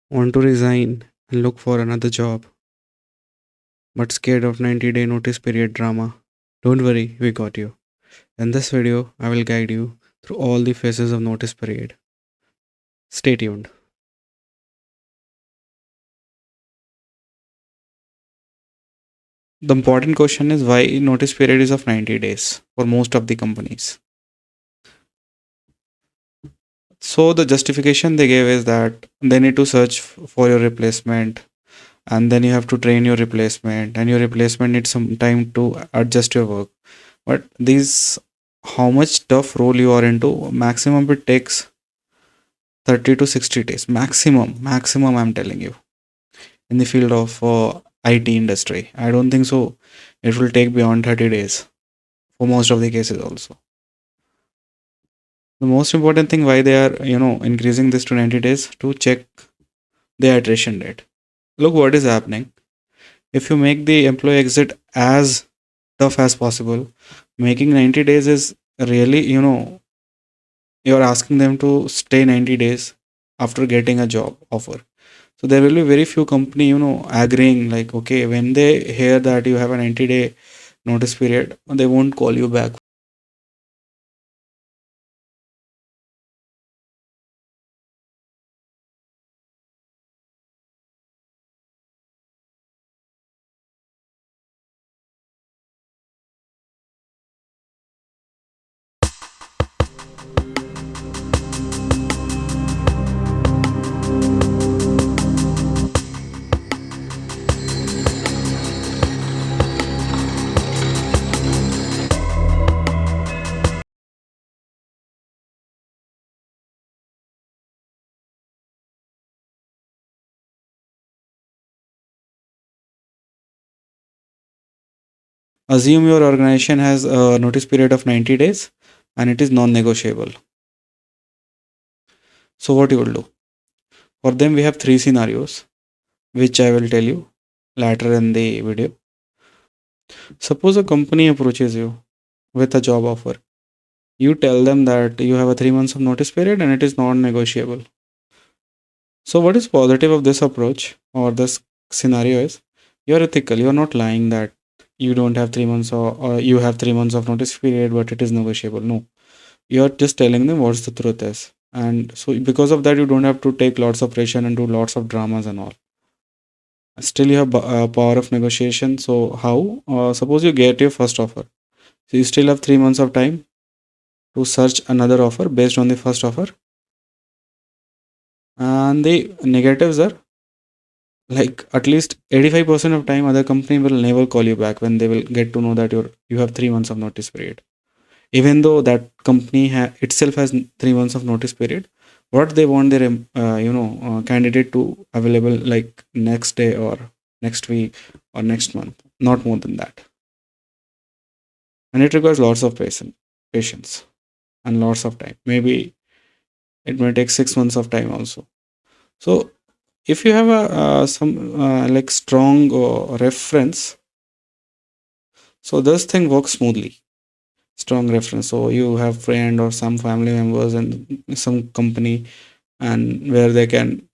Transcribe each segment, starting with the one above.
Want to resign and look for another job, but scared of 90-day notice period drama? Don't worry, we got you. In this video, I will guide you through all the phases of notice period. Stay tuned. The important question is why notice period is of 90 days for most of the companies. So the justification they gave is that they need to search for your replacement, and then you have to train your replacement, and your replacement needs some time to adjust your work. But these, how much tough role you are into, maximum it takes 30 to 60 days. Maximum I'm telling you. In the field of IT industry, I don't think so. It will take beyond 30 days for most of the cases also. The most important thing why they are, increasing this to 90 days to check the attrition rate. Look what is happening. If you make the employee exit as tough as possible, making 90 days is really, you're asking them to stay 90 days after getting a job offer. So there will be very few company, agreeing like, okay, when they hear that you have a 90-day notice period, they won't call you back. Assume your organization has a notice period of 90 days and it is non-negotiable. So what you will do? For them, we have three scenarios, which I will tell you later in the video. Suppose a company approaches you with a job offer. You tell them that you have a 3 months of notice period and it is non-negotiable. So what is positive of this approach or this scenario is you're ethical. You're not lying that you don't have 3 months or you have 3 months of notice period, but it is negotiable. No, you're just telling them what's the truth is. And so because of that, you don't have to take lots of pressure and do lots of dramas and all. Still, you have power of negotiation. So how? Suppose you get your first offer. So you still have 3 months of time to search another offer based on the first offer. And the negatives are like at least 85% of time other company will never call you back when they will get to know that you have 3 months of notice period, even though that company itself has 3 months of notice period. What they want their candidate to available like next day or next week or next month, not more than that. And it requires lots of patience and lots of time. Maybe it may take 6 months of time also. So if you have a some like strong reference, so this thing works smoothly. Strong reference. So you have friend or some family members and some company, and where they can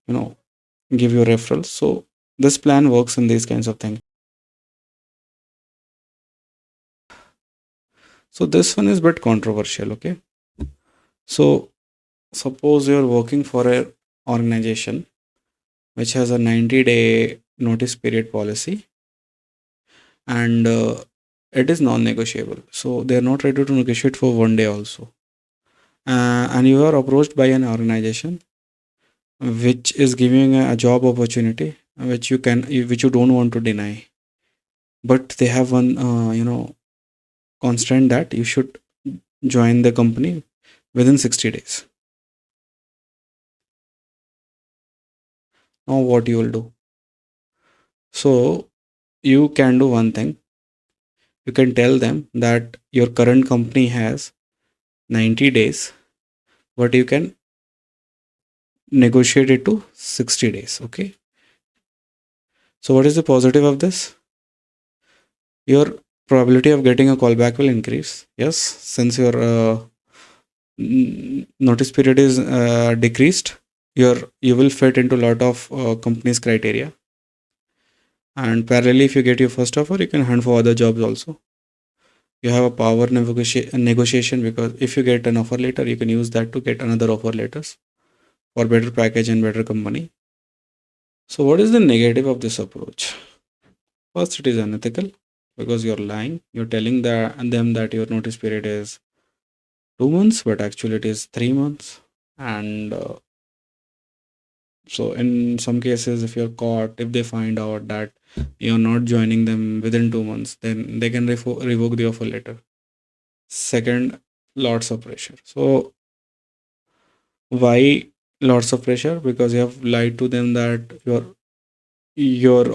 give you referrals. So this plan works in these kinds of things. So this one is bit controversial. Okay. So suppose you're working for a organization which has a 90-day notice period policy, and it is non-negotiable. So they are not ready to negotiate for 1 day also. And you are approached by an organization which is giving a job opportunity which you don't want to deny, but they have one constant that you should join the company within 60 days. Now what you will do? So you can do one thing. You can tell them that your current company has 90 days, but you can negotiate it to 60 days. Okay. So what is the positive of this? Your probability of getting a callback will increase. Yes, since your notice period is decreased, you will fit into a lot of companies criteria. And parallelly, if you get your first offer, you can hunt for other jobs also. You have a power negotiation, because if you get an offer letter, you can use that to get another offer letters for better package and better company. So what is the negative of this approach? First, it is unethical because you're lying. You're telling them that your notice period is 2 months, but actually it is 3 months. And so, in some cases, if you're caught, if they find out that you're not joining them within 2 months, then they can revoke the offer letter. Second, lots of pressure. So, why lots of pressure? Because you have lied to them that your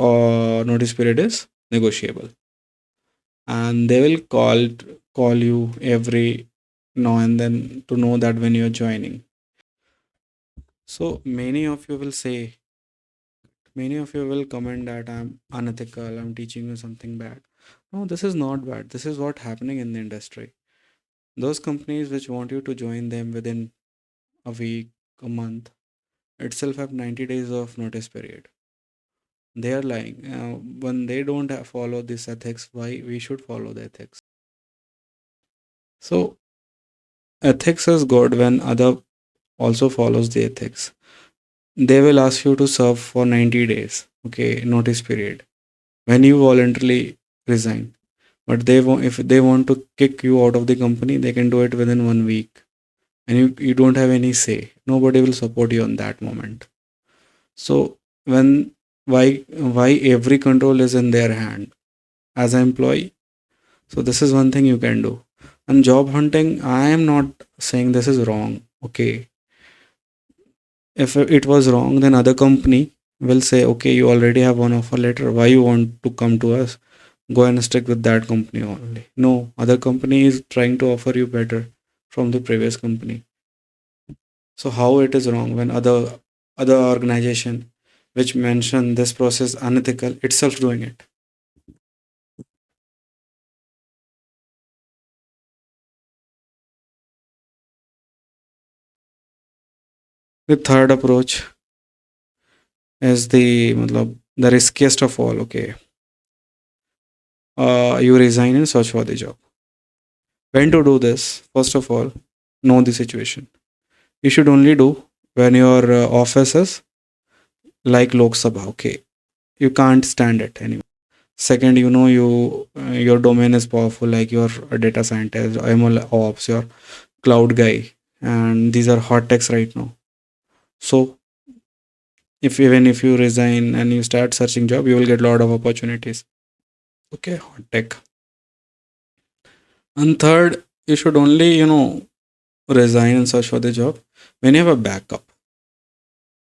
notice period is negotiable, and they will call you every now and then to know that when you're joining. So many of you will comment that I'm unethical, I'm teaching you something bad. No, this is not bad. This is what happening in the industry. Those companies which want you to join them within a week, a month itself have 90 days of notice period. They are lying. When they don't follow this ethics, why we should follow the ethics? So ethics is good when other also follows the ethics. They will ask you to serve for 90 days. Okay, notice period. When you voluntarily resign. But if they want to kick you out of the company, they can do it within 1 week. And you don't have any say. Nobody will support you on that moment. So when why every control is in their hand as an employee? So this is one thing you can do. And job hunting, I am not saying this is wrong. Okay. If it was wrong, then other company will say, okay, you already have one offer letter. Why you want to come to us? Go and stick with that company only. No, other company is trying to offer you better from the previous company. So how it is wrong when other organization which mention this process unethical itself doing it? The third approach is the riskiest of all. Okay, you resign and search for the job. When to do this? First of all, know the situation. You should only do when your office is like Lok Sabha. Okay, you can't stand it anymore. Second, your domain is powerful, like you're a data scientist, ML ops, your cloud guy, and these are hot techs right now. So if even if you resign and you start searching job, you will get a lot of opportunities. Okay, hot tech. And third, you should only resign and search for the job when you have a backup.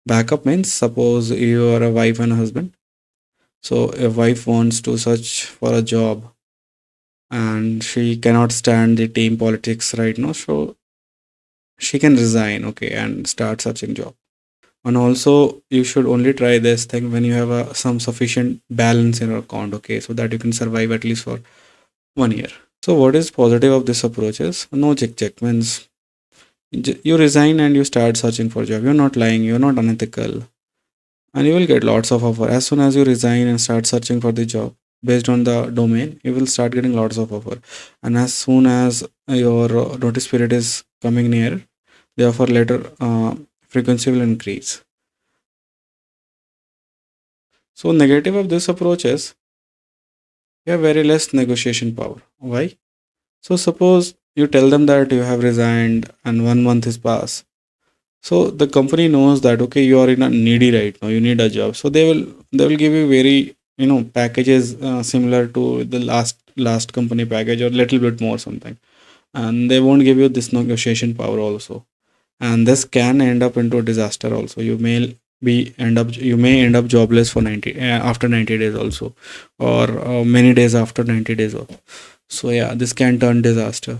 Backup means suppose you are a wife and a husband. So a wife wants to search for a job and she cannot stand the team politics right now, so she can resign, okay, and start searching job. And also you should only try this thing when you have some sufficient balance in your account, okay, so that you can survive at least for 1 year. So what is positive of this approach is no check means you resign and you start searching for job. You're not lying, you're not unethical, and you will get lots of offer as soon as you resign and start searching for the job based on the domain. You will start getting lots of offer, and as soon as your notice period is coming near, the offer letter frequency will increase. So negative of this approach is you have very less negotiation power. Why? So suppose you tell them that you have resigned and 1 month is passed. So the company knows that okay, you are in a needy right now, you need a job. So they will give you very packages similar to the last company package or little bit more something, and they won't give you this negotiation power also. And this can end up into a disaster also. You may end up jobless for 90 after 90 days also, or many days after 90 days also. So yeah, this can turn disaster.